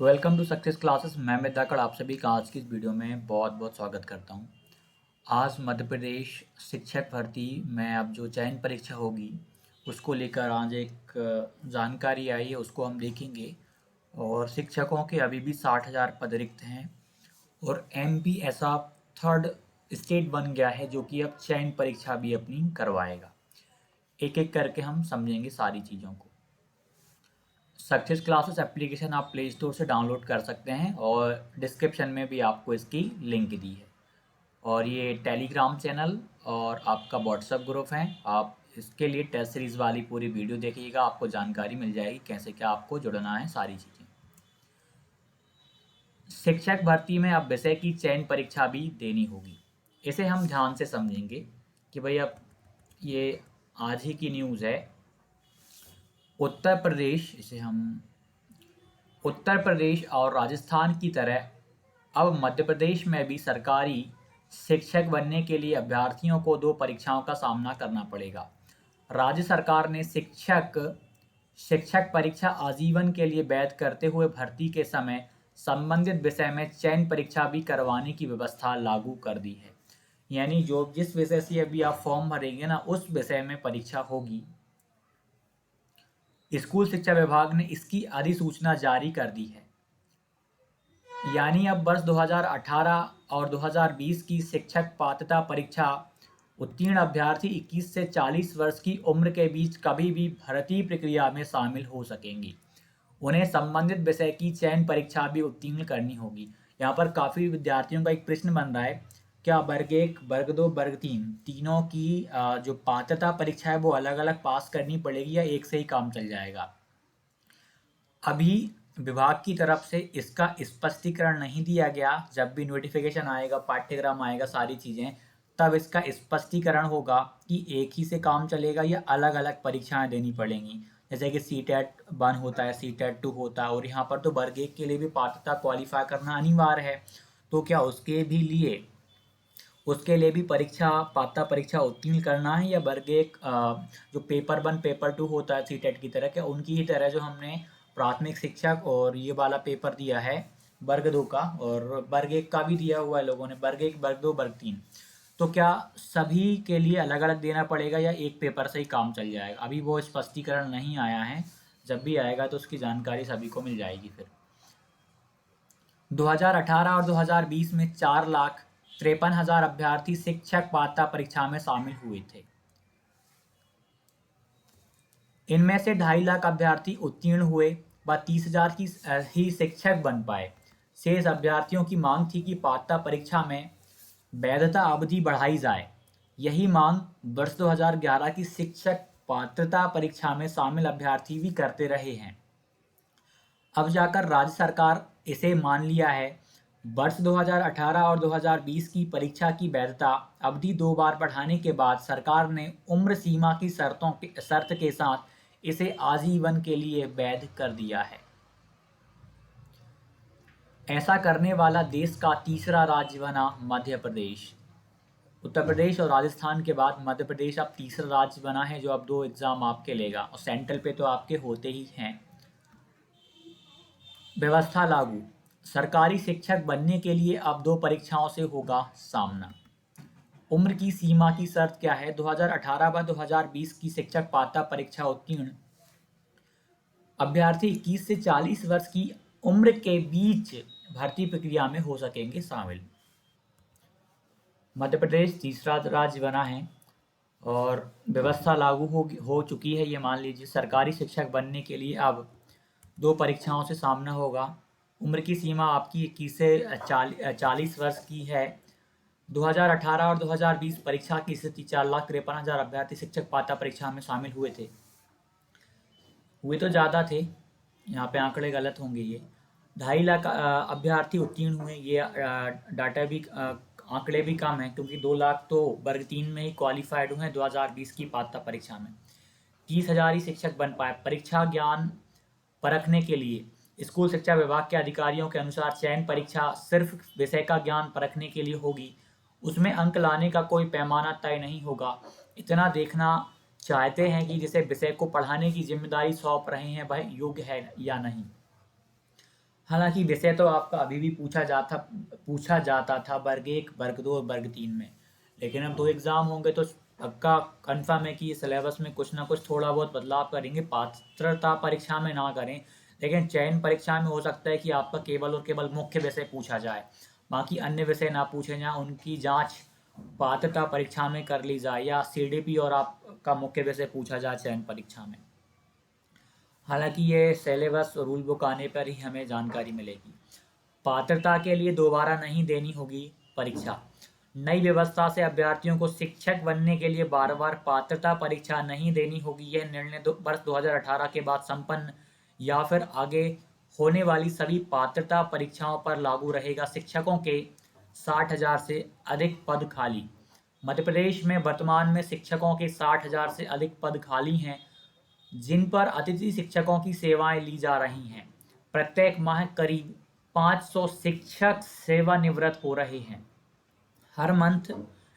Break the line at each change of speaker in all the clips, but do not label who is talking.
Welcome to success classes. मैं अमित धाकड़ आप सभी का आज की इस वीडियो में बहुत बहुत स्वागत करता हूं। आज मध्य प्रदेश शिक्षक भर्ती में अब जो चयन परीक्षा होगी उसको लेकर आज एक जानकारी आई है, उसको हम देखेंगे। और शिक्षकों के अभी भी 60,000 पद रिक्त हैं और एमपी ऐसा थर्ड स्टेट बन गया है जो कि अब चयन परीक्षा भी अपनी करवाएगा। एक एक करके हम समझेंगे सारी चीज़ों को। सक्सेस क्लासेस एप्लीकेशन आप प्ले स्टोर से डाउनलोड कर सकते हैं और डिस्क्रिप्शन में भी आपको इसकी लिंक दी है। और ये टेलीग्राम चैनल और आपका व्हाट्सएप ग्रुप है। आप इसके लिए टेस्ट सीरीज़ वाली पूरी वीडियो देखिएगा, आपको जानकारी मिल जाएगी कैसे क्या आपको जुड़ना है, सारी चीज़ें। शिक्षक भर्ती में अब विषय की चयन परीक्षा भी देनी होगी। इसे हम ध्यान से समझेंगे कि भाई अब ये आज ही की न्यूज़ है। उत्तर प्रदेश इसे हम उत्तर प्रदेश और राजस्थान की तरह अब मध्य प्रदेश में भी सरकारी शिक्षक बनने के लिए अभ्यर्थियों को दो परीक्षाओं का सामना करना पड़ेगा। राज्य सरकार ने शिक्षक परीक्षा आजीवन के लिए वैध करते हुए भर्ती के समय संबंधित विषय में चयन परीक्षा भी करवाने की व्यवस्था लागू कर दी है। यानी जो जिस विषय से अभी आप फॉर्म भरेंगे ना, उस विषय में परीक्षा होगी। स्कूल शिक्षा विभाग ने इसकी अधिसूचना जारी कर दी है। यानी अब वर्ष 2018 और 2020 की शिक्षक पात्रता परीक्षा उत्तीर्ण अभ्यर्थी 21 से 40 वर्ष की उम्र के बीच कभी भी भर्ती प्रक्रिया में शामिल हो सकेंगी। उन्हें संबंधित विषय की चयन परीक्षा भी उत्तीर्ण करनी होगी। यहाँ पर काफ़ी विद्यार्थियों का एक प्रश्न बन रहा है, क्या वर्ग 1, वर्ग 2, वर्ग 3 तीनों की जो पात्रता परीक्षा है वो अलग अलग पास करनी पड़ेगी या एक से ही काम चल जाएगा? अभी विभाग की तरफ से इसका स्पष्टीकरण नहीं दिया गया। जब भी नोटिफिकेशन आएगा, पाठ्यक्रम आएगा, सारी चीज़ें, तब इसका स्पष्टीकरण होगा कि एक ही से काम चलेगा या अलग अलग परीक्षाएं देनी पड़ेंगी। जैसे कि CTET 1 होता है, CTET 2 होता है, और यहाँ पर तो वर्ग 1 के लिए भी पात्रता क्वालिफाई करना अनिवार्य है। तो क्या उसके लिए भी पात्रता परीक्षा उत्तीर्ण करना है, या वर्ग 1 जो पेपर 1 पेपर 2 होता है CTET की तरह, क्या उनकी ही तरह जो हमने प्राथमिक शिक्षक और ये वाला पेपर दिया है वर्ग 2 का, और वर्ग 1 का भी दिया हुआ है लोगों ने, वर्ग 1, वर्ग 2, वर्ग 3, तो क्या सभी के लिए अलग अलग देना पड़ेगा या एक पेपर से ही काम चल जाएगा? अभी वो स्पष्टीकरण नहीं आया है। जब भी आएगा तो उसकी जानकारी सभी को मिल जाएगी। फिर 2018 और 2020 में 4,53,000 अभ्यर्थी शिक्षक पात्रता परीक्षा में शामिल हुए थे। इनमें से 2.5 लाख अभ्यर्थी उत्तीर्ण हुए व 30,000 की ही शिक्षक बन पाए। शेष अभ्यर्थियों की मांग थी कि पात्रता परीक्षा में वैधता अवधि बढ़ाई जाए। यही मांग वर्ष 2011 की शिक्षक पात्रता परीक्षा में शामिल अभ्यर्थी भी करते रहे हैं। अब जाकर राज्य सरकार इसे मान लिया है। वर्ष 2018 और 2020 की परीक्षा की वैधता अवधि 2 बार बढ़ाने के बाद सरकार ने उम्र सीमा की शर्त के साथ इसे आजीवन के लिए वैध कर दिया है। ऐसा करने वाला देश का तीसरा राज्य बना मध्य प्रदेश। उत्तर प्रदेश और राजस्थान के बाद मध्य प्रदेश अब तीसरा राज्य बना है जो अब 2 एग्जाम आपके लेगा, और सेंट्रल पे तो आपके होते ही हैं। व्यवस्था लागू। सरकारी शिक्षक बनने के लिए अब 2 परीक्षाओं से होगा सामना। उम्र की सीमा की शर्त क्या है? 2018 व 2020 की शिक्षक पात्रता परीक्षा उत्तीर्ण अभ्यर्थी 21 से 40 वर्ष की उम्र के बीच भर्ती प्रक्रिया में हो सकेंगे शामिल। मध्य प्रदेश तीसरा राज्य बना है और व्यवस्था लागू हो चुकी है। ये मान लीजिए, सरकारी शिक्षक बनने के लिए अब 2 परीक्षाओं से सामना होगा। उम्र की सीमा आपकी 21 से 40 वर्ष की है। 2018 और 2020 परीक्षा की स्थिति 4,53,000 अभ्यर्थी शिक्षक पात्रता परीक्षा में शामिल हुए तो ज़्यादा थे, यहाँ पे आंकड़े गलत होंगे। ये 2.5 लाख अभ्यर्थी उत्तीर्ण हुए। ये डाटा भी आंकड़े भी कम हैं, क्योंकि 2 लाख तो वर्ग 3 में ही क्वालिफाइड हुए हैं 2020 की पात्रता परीक्षा में। 30,000 ही शिक्षक बन पाए। परीक्षा ज्ञान परखने के लिए स्कूल शिक्षा विभाग के अधिकारियों के अनुसार चयन परीक्षा सिर्फ विषय का ज्ञान परखने के लिए होगी। उसमें अंक लाने का कोई पैमाना तय नहीं होगा। इतना देखना चाहते हैं कि जिसे विषय को पढ़ाने की जिम्मेदारी सौंप रहे हैं वह योग्य है या नहीं। हालांकि विषय तो आपका अभी भी पूछा जाता था वर्ग 1, वर्ग 2 और वर्ग 3 में, लेकिन अब 2 एग्ज़ाम होंगे तो पक्का कन्फर्म है कि सिलेबस में कुछ ना कुछ थोड़ा बहुत बदलाव करेंगे। पात्रता परीक्षा में ना करें, लेकिन चयन परीक्षा में हो सकता है कि आपका केवल और केवल मुख्य विषय पूछा जाए, बाकी अन्य विषय ना पूछे जाएं, उनकी जांच पात्रता परीक्षा में कर ली जाए, या सीडीपी और आपका मुख्य विषय पूछा जाए चयन परीक्षा में। हालांकि ये सिलेबस रूल बुक आने पर ही हमें जानकारी मिलेगी। पात्रता के लिए दोबारा नहीं देनी होगी परीक्षा। नई व्यवस्था से अभ्यर्थियों को शिक्षक बनने के लिए बार बार पात्रता परीक्षा नहीं देनी होगी। यह निर्णय वर्ष 2018 के बाद संपन्न या फिर आगे होने वाली सभी पात्रता परीक्षाओं पर लागू रहेगा। शिक्षकों के 60,000 से अधिक पद खाली। मध्य प्रदेश में वर्तमान में शिक्षकों के 60,000 से अधिक पद खाली हैं, जिन पर अतिथि शिक्षकों की सेवाएं ली जा रही हैं। प्रत्येक माह करीब 500 शिक्षक सेवानिवृत्त हो रहे हैं। हर month,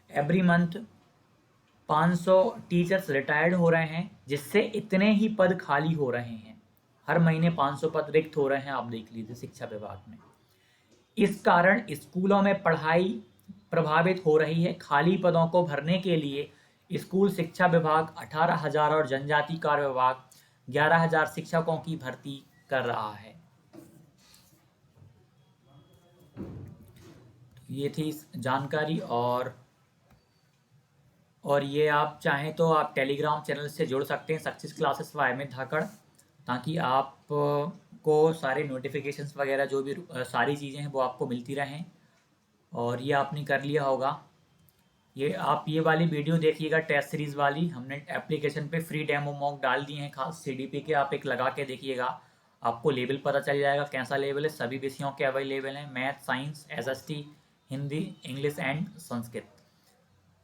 every month 500 teachers retired हो रहे हैं, जिससे इतने ही पद खाली हो रहे हैं। हर महीने 500 पद रिक्त हो रहे हैं, आप देख लीजिए शिक्षा विभाग में। इस कारण स्कूलों में पढ़ाई प्रभावित हो रही है। खाली पदों को भरने के लिए स्कूल शिक्षा विभाग 18,000 और जनजाति कार्य विभाग 11,000 शिक्षकों की भर्ती कर रहा है। ये थी जानकारी। और ये आप चाहें तो आप टेलीग्राम चैनल से जुड़ सकते हैं, सक्सेस क्लासेस बाय अमित धाकड़, ताकि आप को सारे नोटिफिकेशंस वगैरह जो भी सारी चीज़ें हैं वो आपको मिलती रहें। और ये आपने कर लिया होगा। ये वाली वीडियो देखिएगा, टेस्ट सीरीज़ वाली। हमने एप्लीकेशन पे फ्री डेमो मॉक डाल दिए हैं, खास सीडीपी के। आप एक लगा के देखिएगा, आपको लेवल पता चल जाएगा कैसा लेवल है। सभी विषयों के अवेलेबल हैं, math, science, SST, Hindi, English and Sanskrit.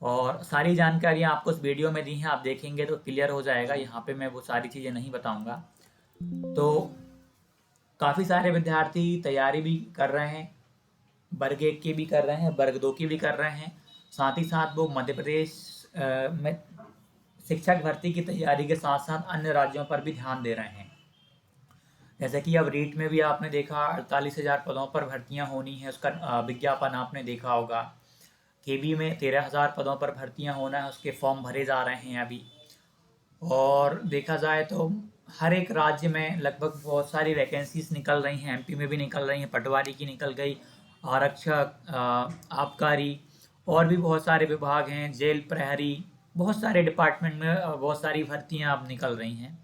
और सारी जानकारियाँ आपको इस वीडियो में दी हैं, आप देखेंगे तो क्लियर हो जाएगा। यहाँ पे मैं वो सारी चीज़ें नहीं बताऊँगा। तो काफ़ी सारे विद्यार्थी तैयारी भी कर रहे हैं, वर्ग 1 की भी कर रहे हैं, वर्ग 2 की भी कर रहे हैं। साथ ही साथ वो मध्य प्रदेश में शिक्षक भर्ती की तैयारी के साथ साथ अन्य राज्यों पर भी ध्यान दे रहे हैं। जैसे कि अब रीट में भी आपने देखा 48,000 पदों पर भर्तियां होनी है, उसका विज्ञापन आपने देखा होगा। केबी में 13,000 पदों पर भर्तियां होना है, उसके फॉर्म भरे जा रहे हैं अभी। और देखा जाए तो हर एक राज्य में लगभग बहुत सारी वैकेंसीज निकल रही हैं। एमपी में भी निकल रही हैं, पटवारी की निकल गई, आरक्षक, आबकारी, और भी बहुत सारे विभाग हैं, जेल प्रहरी, बहुत सारे डिपार्टमेंट में बहुत सारी भर्तियां अब निकल रही हैं।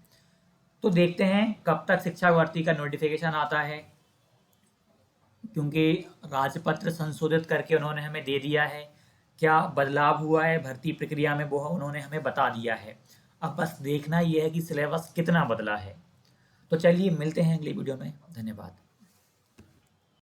तो देखते हैं कब तक शिक्षक भर्ती का नोटिफिकेशन आता है, क्योंकि राजपत्र संशोधित करके उन्होंने हमें दे दिया है। क्या बदलाव हुआ है भर्ती प्रक्रिया में वो उन्होंने हमें बता दिया है। अब बस देखना ये है कि सिलेबस कितना बदला है। तो चलिए मिलते हैं अगली वीडियो में। धन्यवाद।